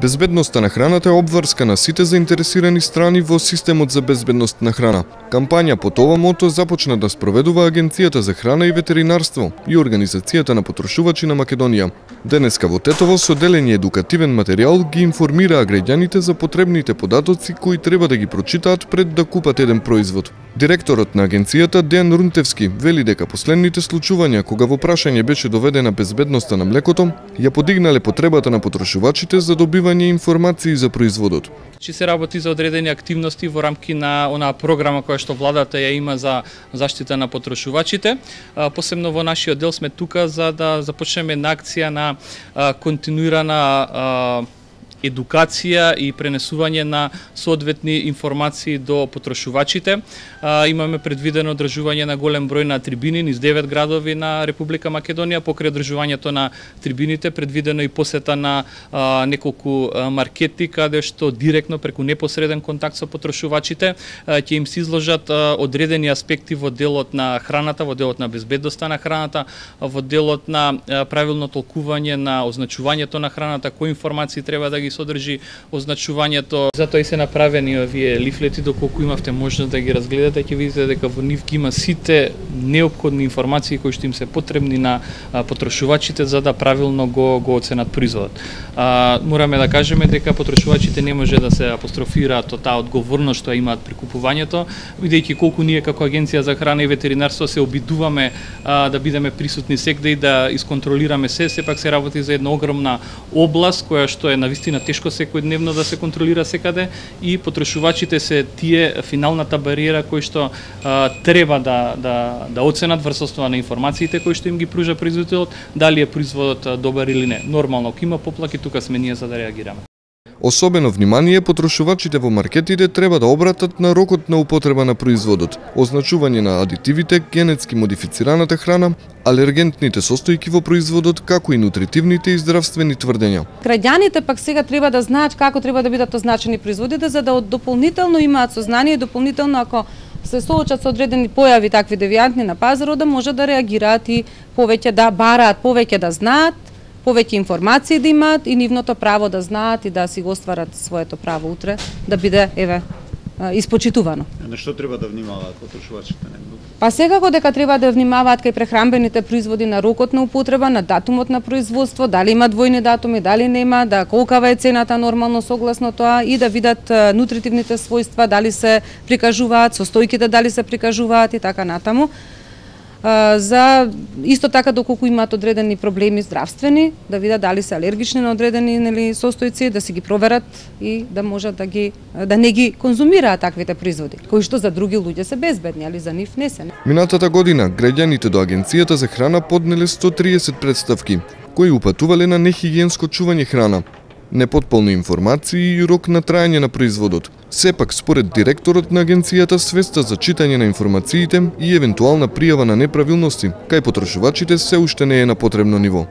Безбедноста на храната е обврска на сите заинтересирани страни во системот за безбедност на храна. Кампања под ова мото започна да спроведува Агенцијата за храна и ветеринарство и Организацијата на потрошувачи на Македонија. Денеска во Тетово со делени едукативен материјал ги информираа граѓаните за потребните податоци кои треба да ги прочитаат пред да купат еден производ. Директорот на агенцијата Дејан Рунтевски вели дека последните случувања кога во прашање беше доведена безбедноста на млекото, ја подигнале потребата на потрошувачите за добивање информации за производот. Се работи за одредени активности во рамки на онаа програма која што владата ја има за заштита на потрошувачите. Посебно во нашиот дел сме тука за да започнеме една акција на континуирана едукација и пренесување на соодветни информации до потрошувачите. Имаме предвидено одржување на голем број на трибини низ 9 градови на Република Македонија. Покрај одржувањето на трибините предвидено и посета на неколку маркети каде што директно преку непосреден контакт со потрошувачите ќе им се изложат одредени аспекти во делот на храната, во делот на безбедноста на храната, во делот на правилно толкување на означувањето на храната, кои информации треба да ги содржи означувањето. Затоа и се направени овие лифлети, доколку имавте можност да ги разгледате, ќе видите дека во нив ги има сите неопходни информации кои што им се потребни на потрошувачите за да правилно го оценат производот. Мораме да кажеме дека потрошувачите не може да се апострофираат од таа одговорност што имаат при купувањето, бидејќи колку ние како Агенција за храна и ветеринарство се обидуваме да бидеме присутни секаде и да исконтролираме сепак се работи за една огромна област која што е навистина тешко секојдневно да се контролира секаде и потрошувачите се тие финалната бариера кои што треба да оценат врз основа на информациите кои што им ги пружа производителот, дали е производот добар или не. Нормално, ако има поплаки, тука сме ние за да реагираме. Особено внимание потрошувачите во маркетите треба да обратат на рокот на употреба на производот, означување на адитивите, генетски модифицираната храна, алергентните состојки во производот, како и нутритивните и здравствени тврдења. Граѓаните пак сега треба да знаат како треба да бидат означени производите за да дополнително имаат сознание и дополнително ако се соочат со одредени појави такви девијантни на пазарот да може да реагираат и повеќе да бараат, повеќе да знаат, повеќе информации да имаат и нивното право да знаат и да си го остварат своето право утре да биде испочитувано. На што треба да внимаваат потрошувачите? Па секако дека треба да внимаваат кај прехранбените производи на рокот на употреба, на датумот на производство, дали има двојни датуми, дали нема, да колкава е цената нормално согласно тоа и да видат нутритивните својства, дали се прикажуваат, состојките дали се прикажуваат и така натаму. За исто така доколку имаат одредени проблеми здравствени, да видат дали се алергични на одредени состојци, да си ги проверат и да можат да не ги конзумираат таквите производи, кои што за други луѓе се безбедни, али за нив не се. Минатата година граѓаните до Агенцијата за храна поднеле 130 представки, кои упатувале на нехигиенско чување храна, непотполни информации и рок на трајање на производот. Сепак, според директорот на агенцијата, свеста за читање на информациите и евентуална пријава на неправилности кај потрошувачите се уште не е на потребно ниво.